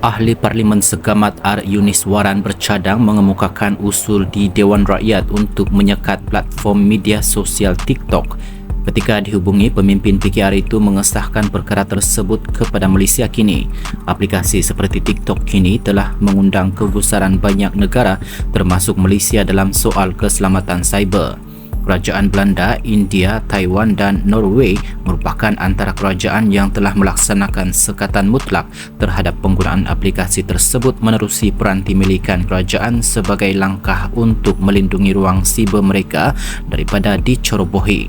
Ahli Parlimen Segamat R. Yuniswaran bercadang mengemukakan usul di Dewan Rakyat untuk menyekat platform media sosial TikTok. Ketika dihubungi, pemimpin PKR itu mengesahkan perkara tersebut kepada Malaysia kini. Aplikasi seperti TikTok kini telah mengundang kegusaran banyak negara termasuk Malaysia dalam soal keselamatan cyber. Kerajaan Belanda, India, Taiwan dan Norway merupakan antara kerajaan yang telah melaksanakan sekatan mutlak terhadap penggunaan aplikasi tersebut menerusi peranti milikan kerajaan sebagai langkah untuk melindungi ruang siber mereka daripada dicerobohi.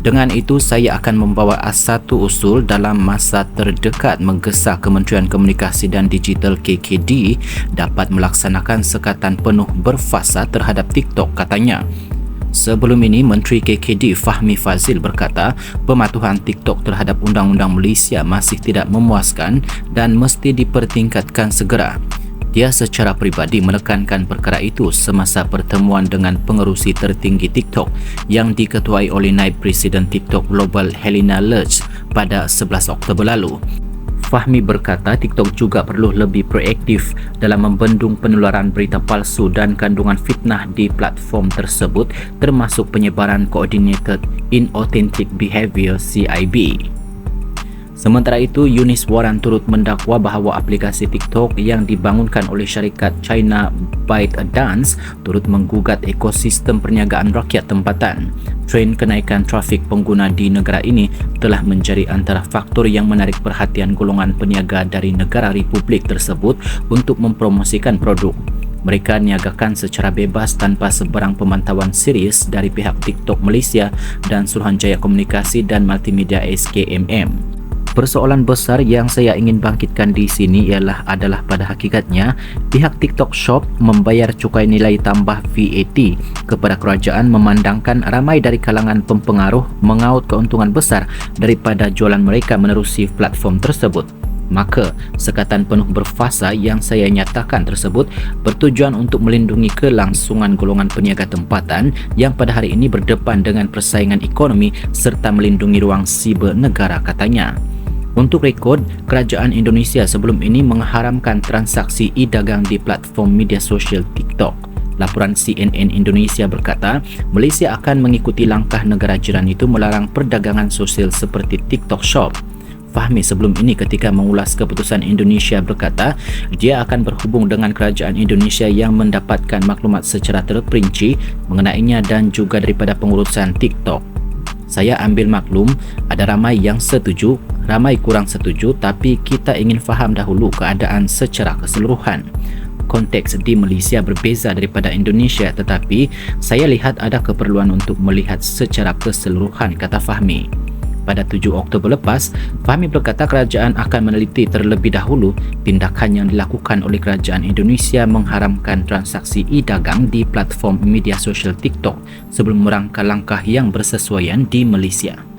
Dengan itu, saya akan membawa satu usul dalam masa terdekat menggesa Kementerian Komunikasi dan Digital KKD dapat melaksanakan sekatan penuh berfasa terhadap TikTok, katanya. Sebelum ini, Menteri KKD Fahmi Fadzil berkata pematuhan TikTok terhadap Undang-Undang Malaysia masih tidak memuaskan dan mesti dipertingkatkan segera. Dia secara peribadi menekankan perkara itu semasa pertemuan dengan pengerusi tertinggi TikTok yang diketuai oleh Naib Presiden TikTok Global Helena Lurch pada 11 Oktober lalu. Fahmi berkata TikTok juga perlu lebih proaktif dalam membendung penularan berita palsu dan kandungan fitnah di platform tersebut termasuk penyebaran Coordinated Inauthentic Behaviour CIB. Sementara itu, Yuniswaran turut mendakwa bahawa aplikasi TikTok yang dibangunkan oleh syarikat China ByteDance turut menggugat ekosistem perniagaan rakyat tempatan. Trend kenaikan trafik pengguna di negara ini telah menjadi antara faktor yang menarik perhatian golongan peniaga dari negara republik tersebut untuk mempromosikan produk. Mereka niagakan secara bebas tanpa sebarang pemantauan serius dari pihak TikTok Malaysia dan Suruhanjaya Komunikasi dan Multimedia SKMM. Persoalan besar yang saya ingin bangkitkan di sini adalah pada hakikatnya pihak TikTok Shop membayar cukai nilai tambah VAT kepada kerajaan memandangkan ramai dari kalangan pempengaruh mengaut keuntungan besar daripada jualan mereka menerusi platform tersebut. Maka, sekatan penuh berfasa yang saya nyatakan tersebut bertujuan untuk melindungi kelangsungan golongan peniaga tempatan yang pada hari ini berdepan dengan persaingan ekonomi serta melindungi ruang siber negara, katanya. Untuk rekod, kerajaan Indonesia sebelum ini mengharamkan transaksi e-dagang di platform media sosial TikTok. Laporan CNN Indonesia berkata, Malaysia akan mengikuti langkah negara jiran itu melarang perdagangan sosial seperti TikTok Shop. Fahmi sebelum ini ketika mengulas keputusan Indonesia berkata, dia akan berhubung dengan kerajaan Indonesia yang mendapatkan maklumat secara terperinci mengenainya dan juga daripada pengurusan TikTok. Saya ambil maklum, ada ramai yang setuju, ramai kurang setuju, tapi kita ingin faham dahulu keadaan secara keseluruhan. Konteks di Malaysia berbeza daripada Indonesia, tetapi saya lihat ada keperluan untuk melihat secara keseluruhan, kata Fahmi. Pada 7 Oktober lepas, Fahmi berkata kerajaan akan meneliti terlebih dahulu tindakan yang dilakukan oleh kerajaan Indonesia mengharamkan transaksi e-dagang di platform media sosial TikTok sebelum merangka langkah yang bersesuaian di Malaysia.